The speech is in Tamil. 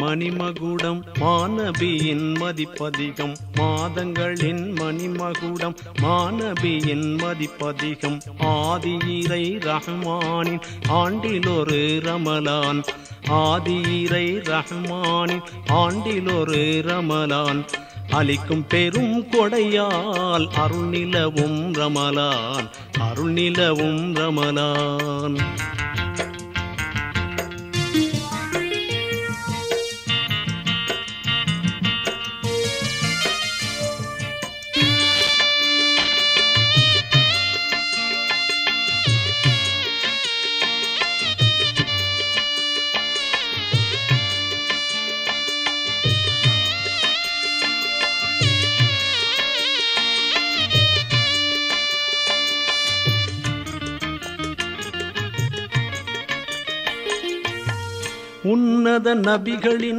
மணிமகுடம் மாநபியின் மதிப்பதிகம் மாதங்களின் மணிமகுடம் மாநபியின் மதிப்பதிகம் ஆதியிரை ரஹ்மானின் ஆண்டிலொரு ரமலான் ஆதியிரை ரஹ்மானின் ஆண்டிலொரு ரமலான் அளிக்கும் பெரும் கொடையால் அருள்நிலவும் ரமலான் அருள்நிலவும் ரமலான். உன்னத நபிகளின்